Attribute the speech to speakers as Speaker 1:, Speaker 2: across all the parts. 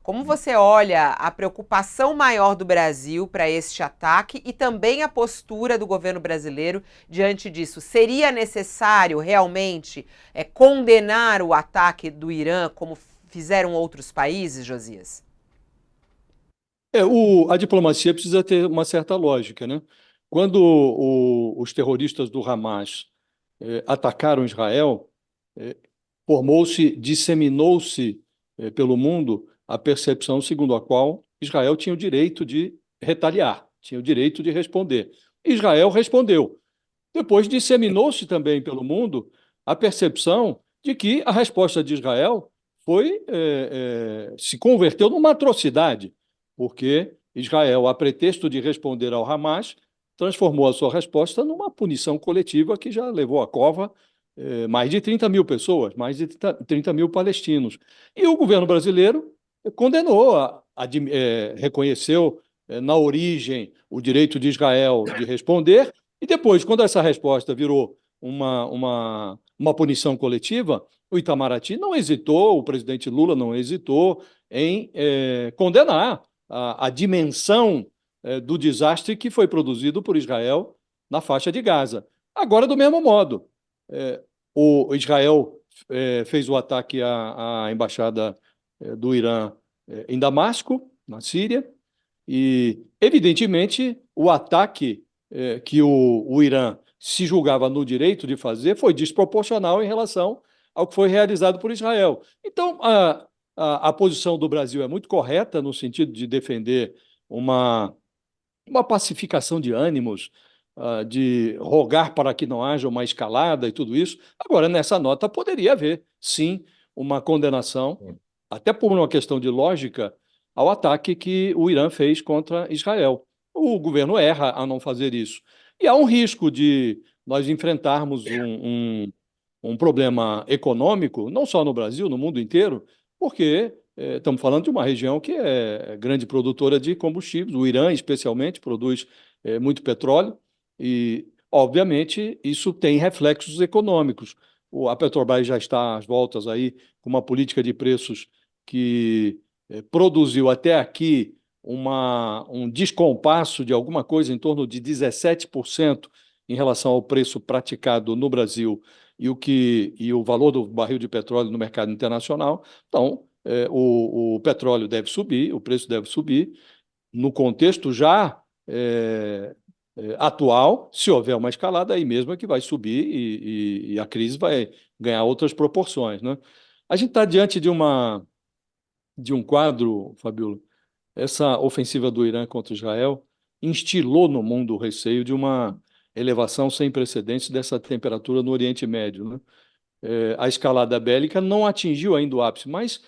Speaker 1: Como você olha a preocupação maior do Brasil para este ataque e também a postura do governo brasileiro diante disso? Seria necessário realmente condenar o ataque do Irã, como fizeram outros países, Josias?
Speaker 2: A diplomacia precisa ter uma certa lógica, né? Quando os terroristas do Hamas atacaram Israel, eh, disseminou-se pelo mundo a percepção segundo a qual Israel tinha o direito de retaliar, tinha o direito de responder. Israel respondeu. Depois disseminou-se também pelo mundo a percepção de que a resposta de Israel se converteu numa atrocidade, porque Israel, a pretexto de responder ao Hamas, transformou a sua resposta numa punição coletiva que já levou à cova mais de 30 mil pessoas, mais de 30 mil palestinos. E o governo brasileiro condenou, reconheceu na origem o direito de Israel de responder, e depois, quando essa resposta virou uma punição coletiva, o Itamaraty não hesitou, o presidente Lula não hesitou em condenar a dimensão do desastre que foi produzido por Israel na faixa de Gaza. Agora, do mesmo modo, o Israel fez o ataque à embaixada do Irã em Damasco, na Síria, e, evidentemente, o ataque que o Irã se julgava no direito de fazer foi desproporcional em relação ao que foi realizado por Israel. Então, a posição do Brasil é muito correta no sentido de defender uma, uma pacificação de ânimos, de rogar para que não haja uma escalada e tudo isso. Agora, nessa nota poderia haver, sim, uma condenação, até por uma questão de lógica, ao ataque que o Irã fez contra Israel. O governo erra a não fazer isso. E há um risco de nós enfrentarmos um problema econômico, não só no Brasil, no mundo inteiro, porque estamos falando de uma região que é grande produtora de combustíveis, o Irã especialmente produz muito petróleo e, obviamente, isso tem reflexos econômicos. A Petrobras já está às voltas aí com uma política de preços que produziu até aqui um descompasso de alguma coisa em torno de 17% em relação ao preço praticado no Brasil e o valor do barril de petróleo no mercado internacional. Então, o petróleo deve subir, o preço deve subir, no contexto já atual, se houver uma escalada, aí mesmo é que vai subir e a crise vai ganhar outras proporções, né? A gente está diante de um quadro, Fabíola. Essa ofensiva do Irã contra Israel instilou no mundo o receio de uma elevação sem precedentes dessa temperatura no Oriente Médio, né? A escalada bélica não atingiu ainda o ápice, mas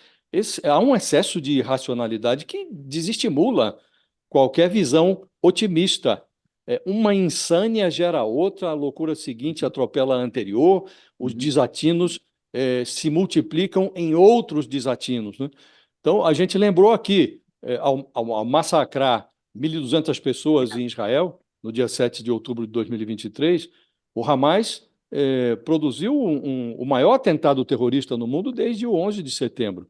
Speaker 2: há um excesso de irracionalidade que desestimula qualquer visão otimista. Uma insânia gera outra, a loucura seguinte atropela a anterior, os desatinos se multiplicam em outros desatinos, né? Então, a gente lembrou aqui, ao massacrar 1.200 pessoas em Israel, no dia 7 de outubro de 2023, o Hamas produziu o maior atentado terrorista no mundo desde o 11 de setembro.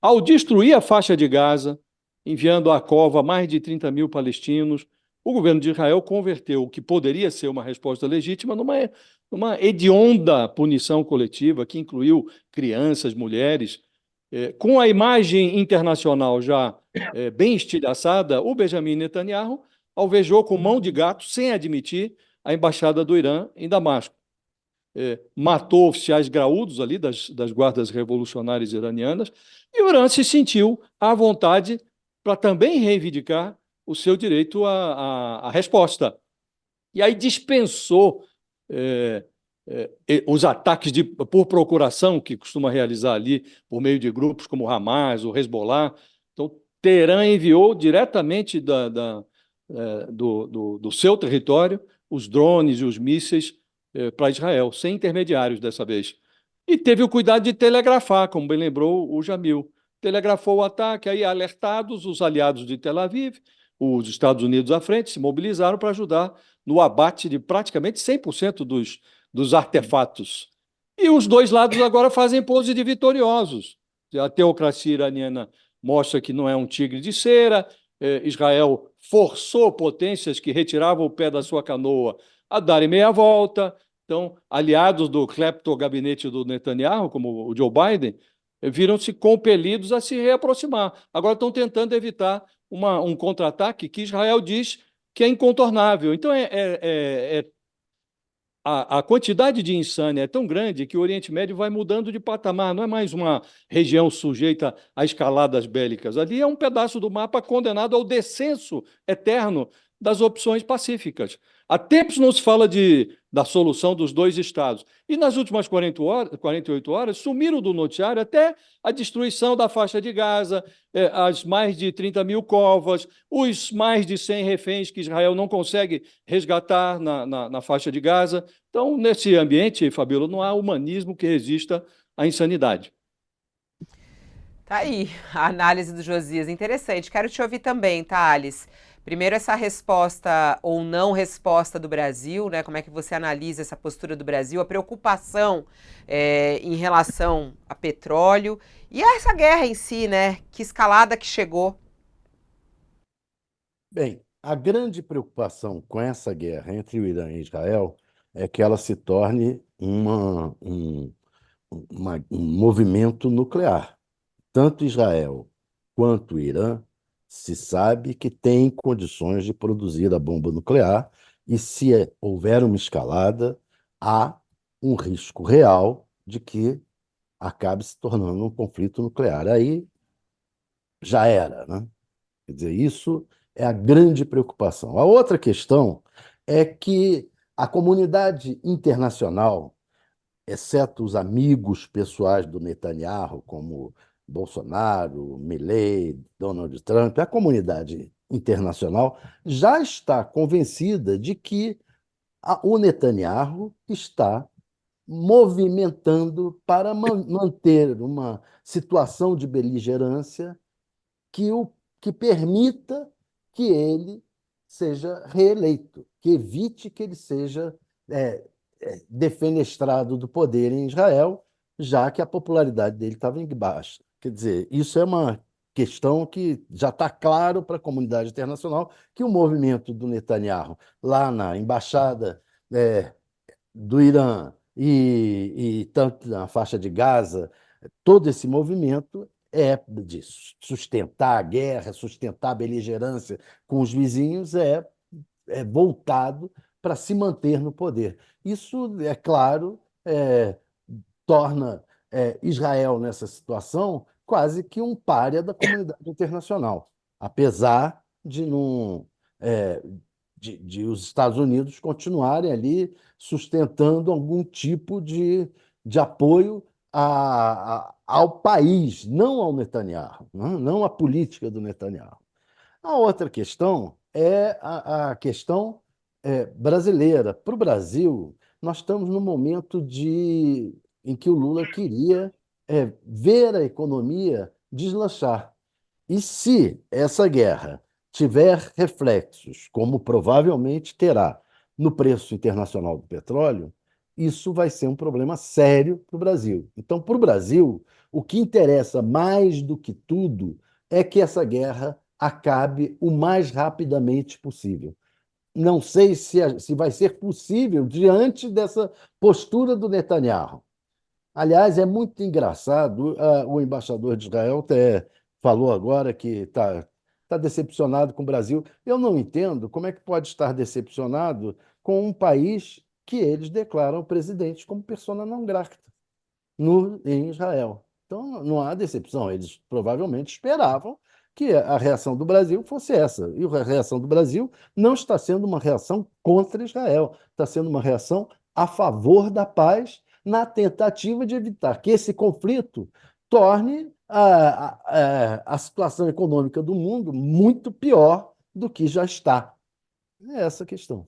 Speaker 2: Ao destruir a faixa de Gaza, enviando à cova mais de 30 mil palestinos, o governo de Israel converteu o que poderia ser uma resposta legítima numa hedionda punição coletiva que incluiu crianças, mulheres. Com a imagem internacional já bem estilhaçada, o Benjamin Netanyahu alvejou com mão de gato, sem admitir, a embaixada do Irã em Damasco. Matou oficiais graúdos ali das guardas revolucionárias iranianas, e o Irã se sentiu à vontade para também reivindicar o seu direito à resposta. E aí dispensou os ataques por procuração que costuma realizar ali por meio de grupos como o Hamas, o Hezbollah. Então, Teherã enviou diretamente do seu território os drones e os mísseis para Israel, sem intermediários dessa vez. E teve o cuidado de telegrafar, como bem lembrou o Jamil. Telegrafou o ataque, aí alertados, os aliados de Tel Aviv, os Estados Unidos à frente, se mobilizaram para ajudar no abate de praticamente 100% dos artefatos. E os dois lados agora fazem pose de vitoriosos. A teocracia iraniana mostra que não é um tigre de cera. Israel forçou potências que retiravam o pé da sua canoa a darem meia volta. Então, aliados do clepto-gabinete do Netanyahu, como o Joe Biden, viram-se compelidos a se reaproximar. Agora estão tentando evitar um contra-ataque que Israel diz que é incontornável. Então, a quantidade de insânia é tão grande que o Oriente Médio vai mudando de patamar, não é mais uma região sujeita a escaladas bélicas. Ali é um pedaço do mapa condenado ao descenso eterno das opções pacíficas. Há tempos não se fala da solução dos dois estados. E nas últimas 48 horas, sumiram do noticiário até a destruição da faixa de Gaza, as mais de 30 mil covas, os mais de 100 reféns que Israel não consegue resgatar na faixa de Gaza. Então, nesse ambiente, Fabíola, não há humanismo que resista à insanidade.
Speaker 1: Tá aí a análise do Josias. Interessante. Quero te ouvir também, tá, Alice? Primeiro, essa resposta ou não resposta do Brasil, né? Como é que você analisa essa postura do Brasil, a preocupação em relação a petróleo e a essa guerra em si, né? Que escalada que chegou.
Speaker 3: Bem, a grande preocupação com essa guerra entre o Irã e Israel é que ela se torne um movimento nuclear. Tanto Israel quanto o Irã se sabe que tem condições de produzir a bomba nuclear e, se houver uma escalada, há um risco real de que acabe se tornando um conflito nuclear. Aí já era, né? Quer dizer, isso é a grande preocupação. A outra questão é que a comunidade internacional, exceto os amigos pessoais do Netanyahu, como Bolsonaro, Milley, Donald Trump, a comunidade internacional já está convencida de que o Netanyahu está movimentando para manter uma situação de beligerância que permita que ele seja reeleito, que evite que ele seja é, defenestrado do poder em Israel, já que a popularidade dele estava em baixa. Quer dizer, isso é uma questão que já está claro para a comunidade internacional que o movimento do Netanyahu lá na embaixada do Irã e tanto na faixa de Gaza, todo esse movimento é de sustentar a guerra, sustentar a beligerância com os vizinhos, é voltado para se manter no poder. Isso, é claro, torna Israel, nessa situação, quase que um pária da comunidade internacional, apesar de não. De os Estados Unidos continuarem ali sustentando algum tipo de apoio ao país, não ao Netanyahu, não à política do Netanyahu. A outra questão é a questão brasileira. Para o Brasil, nós estamos num momento em que o Lula queria ver a economia deslanchar. E se essa guerra tiver reflexos, como provavelmente terá, no preço internacional do petróleo, isso vai ser um problema sério para o Brasil. Então, para o Brasil, o que interessa mais do que tudo é que essa guerra acabe o mais rapidamente possível. Não sei se vai ser possível diante dessa postura do Netanyahu. Aliás, é muito engraçado, o embaixador de Israel até falou agora que está decepcionado com o Brasil. Eu não entendo como é que pode estar decepcionado com um país que eles declaram o presidente como persona não grata em Israel. Então, não há decepção. Eles provavelmente esperavam que a reação do Brasil fosse essa. E a reação do Brasil não está sendo uma reação contra Israel, está sendo uma reação a favor da paz, na tentativa de evitar que esse conflito torne a situação econômica do mundo muito pior do que já está. É essa a questão.